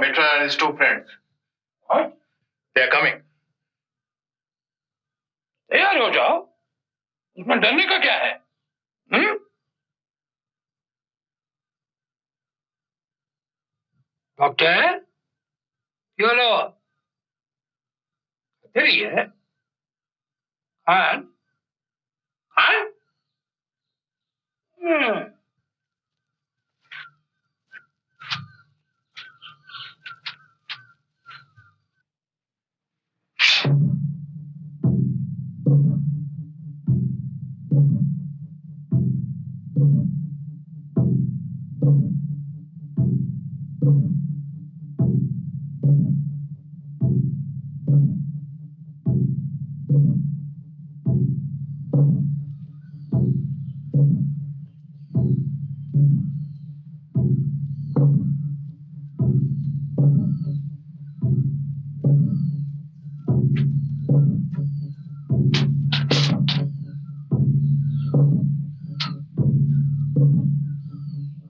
Mitra and his two friends. Huh? They are coming. तैयार हो जाओ, उसमें डरने का क्या है? डॉक्टर, क्यों लो? तेरी है? हाँ? हाँ?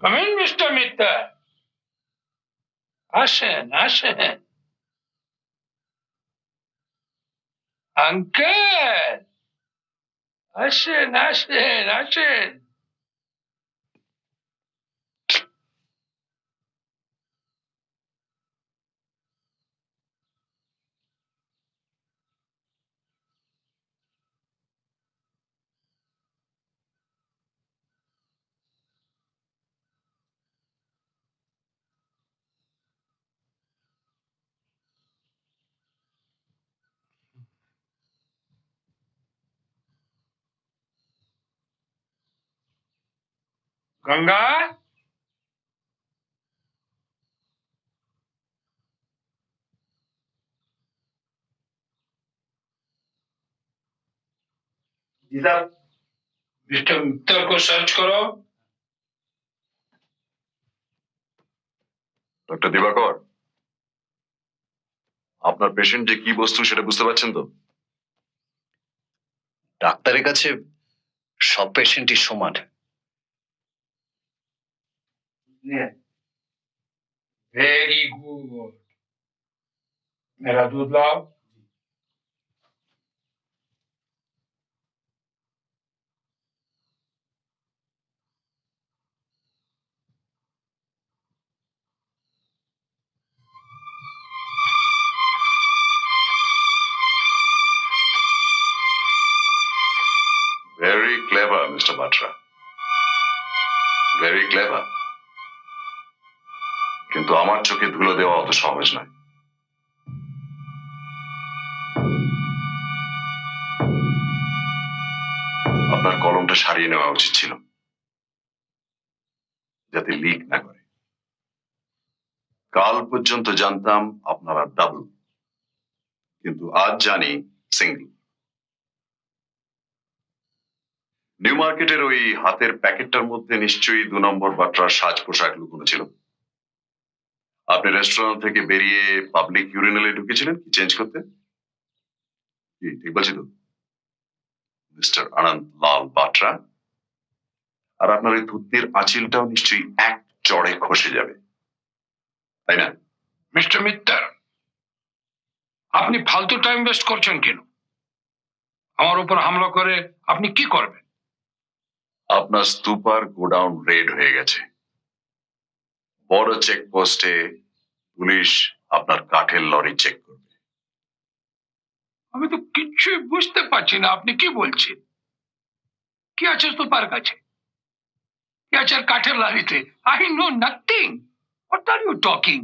Come in, Mr. Mitra. আসেন, আসেন। আঙ্কেল, আসেন, আসেন, আসেন। गंगा, जी साहब। मिस्टर मित्तर को सर्च करो। ডক্টর দিবাকর, আপনার পেশেন্ট যে কি বস্তু সেটা বুঝতে পারছেন তো? ডাক্তারের কাছে সব পেশেন্টই সমান। Very good. मेरा दूध लाओ। Very clever mister Batra, very clever. কিন্তু আমার চোখে ধুলো দেওয়া অত সহজ নয়। আপনার কলমটা সারিয়ে নেওয়া উচিত ছিল, যাতে লিক না করে। কাল পর্যন্ত জানতাম আপনারা ডাবল, কিন্তু আজ জানি সিঙ্গল। নিউ মার্কেটের ওই হাতের প্যাকেটটার মধ্যে নিশ্চয়ই 2 নম্বর বাট্রার সাজ পোশাক লুকোনো ছিল। আপনি রেস্টুরেন্ট থেকে বেরিয়ে পাবলিক ইউরিনালে ঢুকেছিলেন কি চেঞ্জ করতে? কি ঠিক বলছি তো মিস্টার আনন্দ লাল বাট্রা? আর আপনার ওই ধুতির আঁচিলটাও নিশ্চয়ই এক চড়ে খসে যাবে, তাই না? মিস্টার মিত্তর, আপনি ফালতু টাইম ওয়েস্ট করছেন কেন? আমার উপর হামলা করে আপনি কি করবেন? আপনার স্তূপার গোডাউন রেড হয়ে গেছে। বড় চেকপোস্টে পুলিশ আপনার কাঠের লরি চেক করবে। আমি তো কিছুই বুঝতে পারছি না আপনি কি বলছেন। কি আছে স্তূপার কাছে? কি আছে কাঠের লারিতে? I know nothing. What are you talking?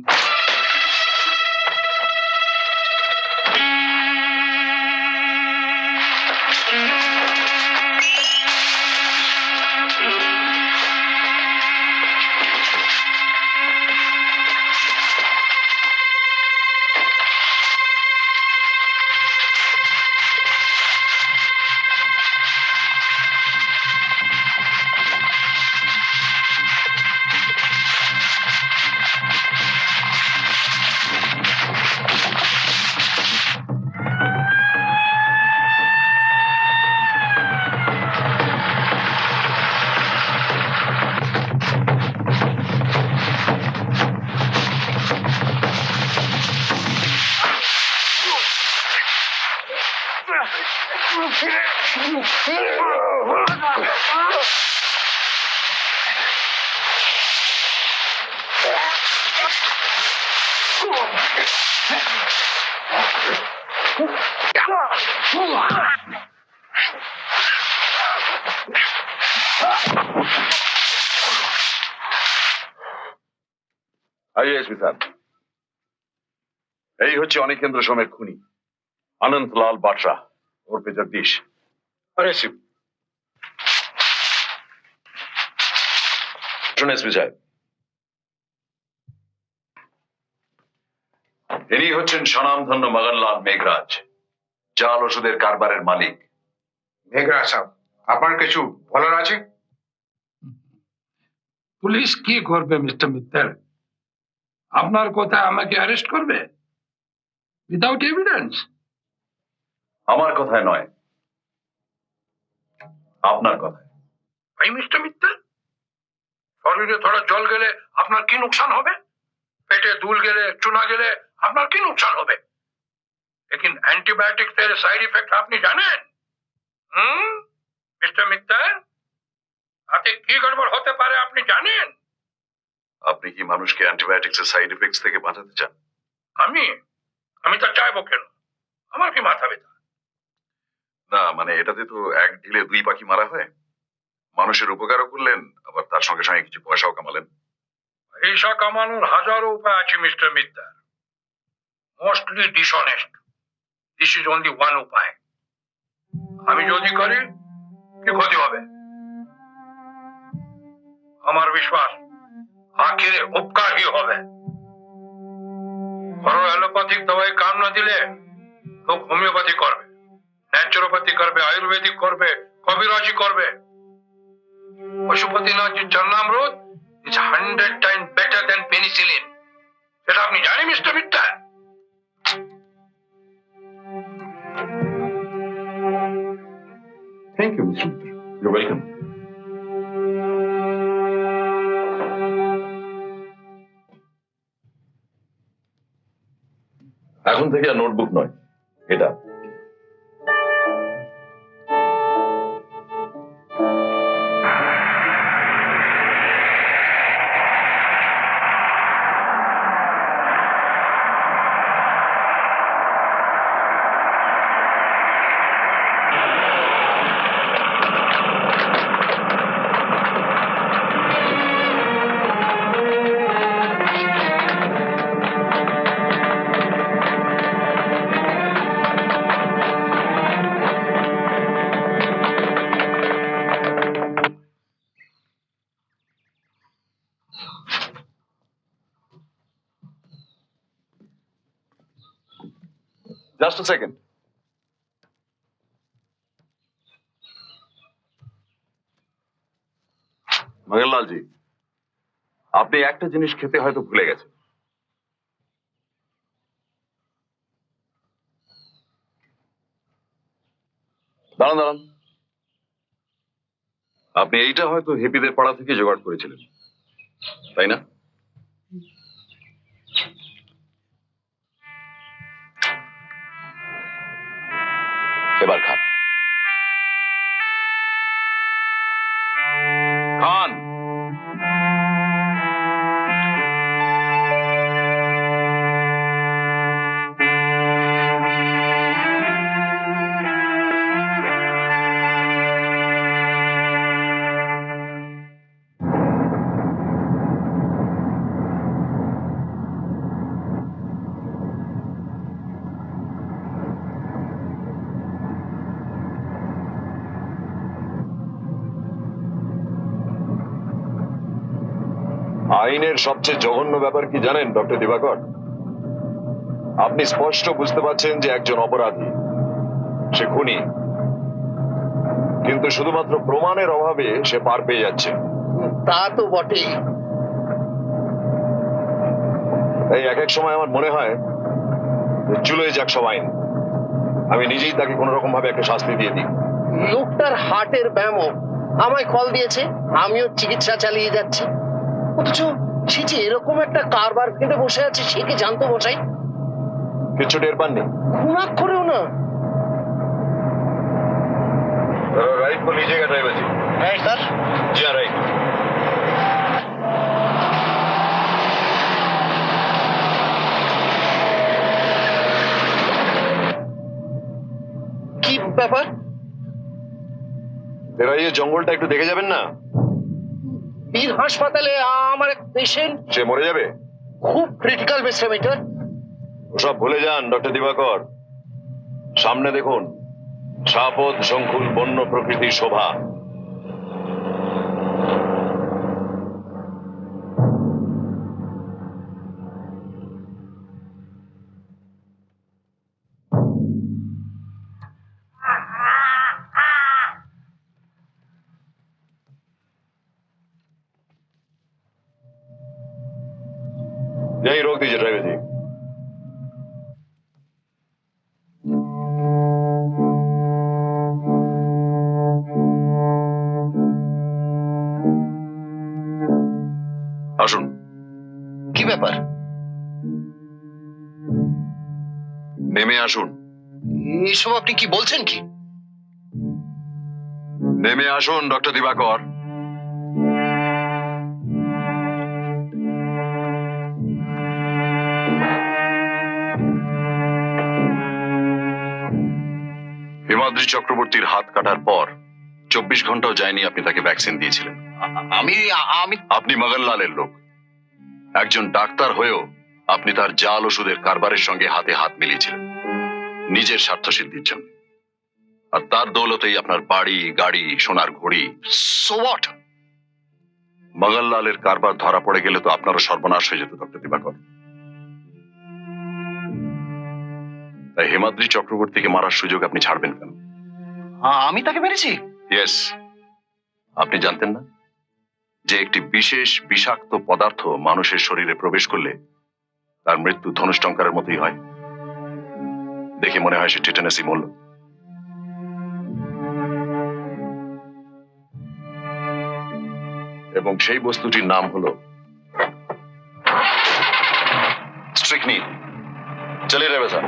ISP sir, এই হচ্ছে অনিকেন্দ্র সোমের খুনি অনন্ত লাল বাটরা ওরফে জগদীশ। আরে শিব, শুনে এসপি সাহেব, ইনি হচ্ছেন স্বনামধন্য মগনলাল মেঘরাজ, জাল ওষুধের কারবারের মালিক। মেঘরাজ সাহেব, আপনার কিছু বলার আছে? পুলিশ কি করবে মিস্টার মিত্তল? আপনার কথায় আমাকে অ্যারেস্ট করবে উইদাউট এভিডেন্স? আমার কথায় নয়, আপনার কথায়। ভাই মিস্টার মিত্তল, শরীরে থোড়া জল গেলে আপনার কি নুকসান হবে? পেটে দুল গেলে, চুনা গেলে আপনার কি নুকসান হবে? लेकिन एंटीबायोटिक्स এর সাইড ইফেক্ট আপনি জানেন? মিস্টার মিত্তল, তাতে কি গড়বড় হতে পারে আপনি জানেন? আপনি কি মানুষকে অ্যান্টিবায়োটিক্স এর সাইড এফেক্টস থেকে বাঁচাতে চান? আমি তো চাইবো কেন? আমার কি মাথা ব্যথা? না, মানে এটাতে তো এক ঢিলে দুই পাখি মারা হয়। মানুষের উপকারও করলেন, আবার তার সঙ্গে সঙ্গে কিছু পয়সাও কামালেন। পয়সা কামানোর হাজারো উপায় আছে mister Mittal, mostly dishonest. This is only one উপায়। আমি যদি করি কি ক্ষতি হবে? আমার বিশ্বাস আখিরে উপকার ही হবে। ঘরোয়া অ্যালোপ্যাথিক দবাই কাম না দিলে লোক হোমিওপ্যাথি করবে, ন্যাচুরোপ্যাথি করবে, আয়ুর্বেদিক করবে, কবিরাজি করবে। পশুপতিনাথজির চরণামৃত is 100 times better than penicillin. সেটা আপনি জানেন mister Mittal? Thank you mister Mitra, you welcome. এখন থেকে আর নোটবুক নয়, এটা just a second. Maganlal ji, আপনি একটা জিনিস খেতে হয়তো ভুলে গেছেন। দাঁড়ান দাঁড়ান, আপনি এইটা হয়তো হেপিদের পাড়া থেকে জোগাড় করেছিলেন, তাই না? এবার খান খান। আইনের সবচেয়ে জঘন্য ব্যাপার কি জানেন ডক্টর দিবাকর? আপনি স্পষ্ট বুঝতে পারছেন যে একজন অপরাধী, সে খুনি, কিন্তু শুধুমাত্র প্রমাণের অভাবে সে পার পেয়ে যাচ্ছে। তা তো বটেই। এই এক এক সময় আমার মনে হয় যে চুলোয় যাক সব আইন, আমি নিজেই তাকে কোন রকম ভাবে একটা শাস্তি দিয়ে দিই। লোকটার হার্টের ব্যামো, আমায় কল দিয়েছে, আমিও চিকিৎসা চালিয়ে যাচ্ছি। অথচ সে যে এরকম একটা কারবার পেতে বসে আছে সে কি জানতো মশাই? কিছু টের পাননি? ঘুণাক্ষরেও না। राइट को लीजिएगा ड्राइवर जी। Right sir. जी हाँ राइट। কি ব্যাপার? বেরাইয়ে জঙ্গলটা একটু দেখে যাবেন না? বীর হাসপাতালে আমার এক পেশেন্ট সে মরে যাবে। খুব ক্রিটিক্যাল মিস্টার মিটার। ওসব ভুলে যান ডক্টর দিবাকর। সামনে দেখুন, সাপদ সংকুল বন্য প্রকৃতির শোভা। यही रोक दीजिए ड्राइवर जी। আসুন। কি ব্যাপার? নেমে আসুন। এসব আপনি কি বলছেন কি? নেমে আসুন ডক্টর দিবাকর। হিমাদ্রি চক্রবর্তীর হাত কাটার পর 24 ঘন্টাও যায়নি আপনি তাকে ভ্যাকসিন দিয়েছিলেন। আমি আমি আপনি মগনলালের লোক। একজন ডাক্তার হয়েও আপনি তার জাল ওষুধের কারবারের সঙ্গে হাতে হাত মিলিয়েছিলেন নিজের স্বার্থ সিদ্ধির জন্য। আর তার দৌলতেই আপনার বাড়ি, গাড়ি, সোনার ঘড়ি। So what? মগনলালের কারবার ধরা পড়ে গেলে তো আপনারও সর্বনাশ হয়ে যেত ডক্টর দিবাকর। তাই হিমাদ্রি চক্রবর্তীকে মারার সুযোগ আপনি ছাড়বেন কেন? আমি তাকে মেরেছি? ইয়েস। আপনি জানতেন না যে একটি বিশেষ বিষাক্ত পদার্থ মানুষের শরীরে প্রবেশ করলে তার মৃত্যু ধনুষ্টঙ্কারের মতোই হয়? দেখে মনে হয় সে টিটানাসি মরল। এবং সেই বস্তুটির নাম হলো স্ট্রিকনিন। চলে রে বেটা।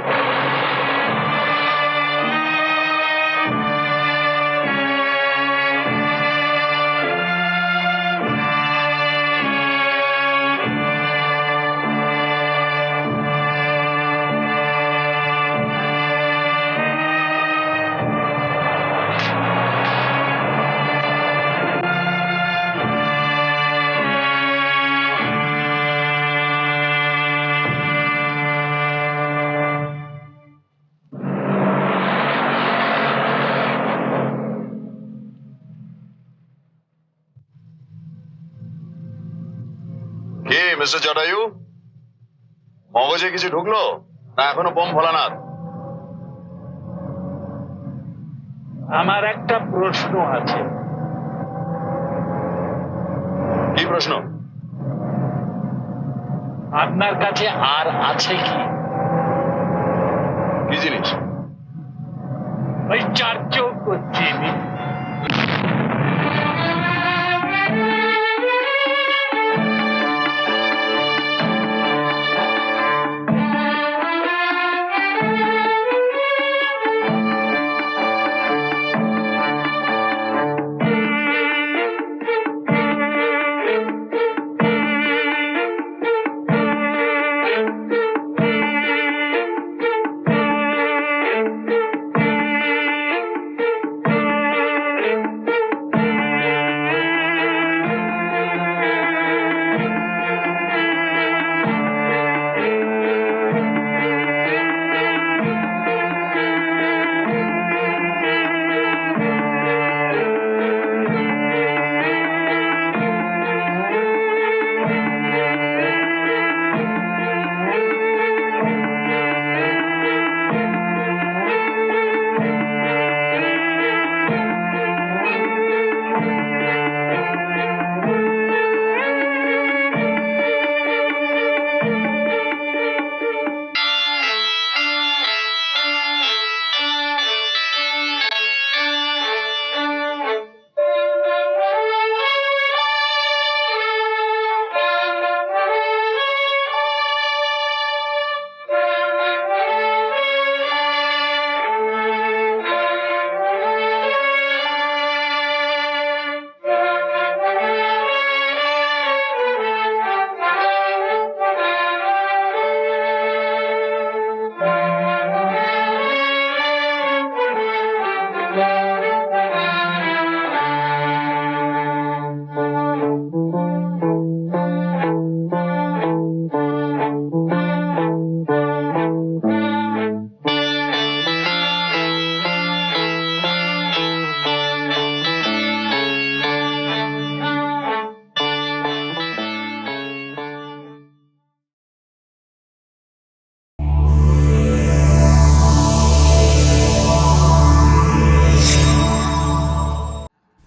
কে মিস্টার জটায়ু, মগজে কিছু ঢুকলো না এখনো বোম ভোলানাথ? আমার একটা প্রশ্ন আছে। কি প্রশ্ন? আপনার কাছে আর আছে কি? কি জিনিস? ওই চার চোখ চিনি।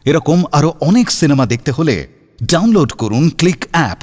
এরকম আরো অনেক সিনেমা দেখতে হলে ডাউনলোড করুন ক্লিক অ্যাপ।